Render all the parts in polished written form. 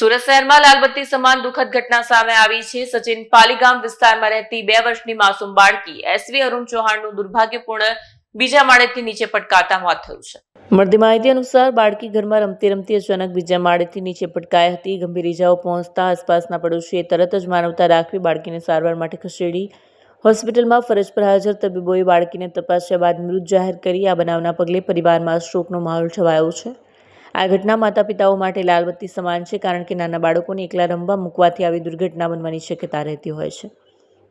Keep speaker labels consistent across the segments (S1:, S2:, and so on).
S1: સુરત શહેરમાં લાલબત્તી સમાન દુઃખદ ઘટના સામે આવી છે। સચિન પાલીગામ વિસ્તારમાં રહેતી 2 વર્ષની માસૂમ બાળકી એસવી અરુણ ચૌહાણનું દુર્ભાગ્યપૂર્ણ બીજા માળેથી નીચે પટકાતા મોત થયું છે। મળતી માહિતી અનુસાર બાળકી ઘરમાં રમતી રમતી અચાનક બીજા માળેથી નીચે પટકાઈ હતી। ગંભીર ઇજાઓ પહોંચતા આસપાસના પડોશીએ તરત જ માનવતા દાખવી બાળકીને સારવાર માટે ખસેડી હોસ્પિટલમાં ફરજ પર હાજર તબીબોએ બાળકીને તપાસ્યા બાદ મૃત જાહેર કરી। આ બનાવના પગલે પરિવારમાં શોકનો માહોલ છવાયો છે। આ ઘટના માતા પિતાઓ માટે લાલબત્તી સમાન છે, કારણ કે નાના બાળકોને એકલા રમવા મૂકવાથી આવી દુર્ઘટના બનવાની શક્યતા રહેતી હોય છે।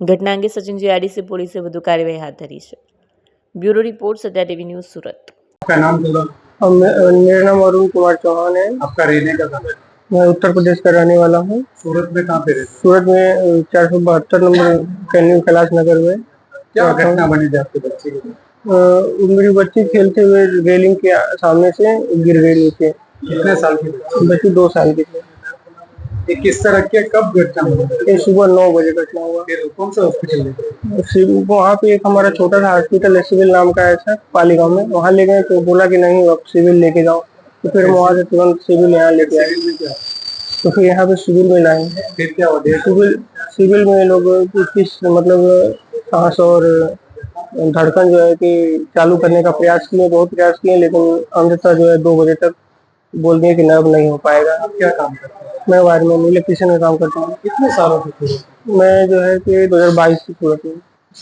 S1: ઘટના અંગે સચિન જીઆઈડીસી પોલીસે વધુ કાર્યવાહી હાથ ધરી છે। Bureau report Satya TV news Surat.
S2: आपका नाम थोड़ा?
S3: मेरा नाम अरुण कुमार चौहान है।
S2: आपका रहने का कहाँ है?
S3: मैं उत्तर प्रदेश का रहने वाला हूँ।
S2: सूरत में कहाँ पे रहते?
S3: सूरत में 472 नंबर कैनिंग कैलाश नगर में।
S2: क्या घटना बनी थी आपके बच्चे की?
S3: मेरी बच्ची खेलते हुए रेलिंग के सामने से गिर गई नीचे।
S2: कितने साल की
S3: बच्ची 2 साल की थी।
S2: ये किस तरह के कब घटना हुई?
S3: ये सुबह 9 बजे घटना हुआ।
S2: फिर कौन सा हॉस्पिटल ले?
S3: वहाँ पे एक हमारा छोटा सा हॉस्पिटल है, सिविल नाम का है पालीगांव में। वहाँ ले गए तो बोला कि नहीं अब सिविल लेके जाओ, तो फिर वहाँ से तुरंत सिविल यहाँ लेके आए। तो फिर यहाँ पे सिविल में लाए।
S2: फिर क्या हुआ?
S3: सिविल में लोग किस मतलब सांस और धड़कन जो है कि चालू करने का प्रयास किए, बहुत प्रयास किए, लेकिन अंततः जो है 2 बजे तक बोल दिए कि न अब नहीं हो पाएगा।
S2: आप क्या काम करते हैं?
S3: मैं वायर में इलेक्ट्रिशियन में काम करता हूँ।
S2: कितने सालों से?
S3: मैं जो है कि 2022 से सूरत में।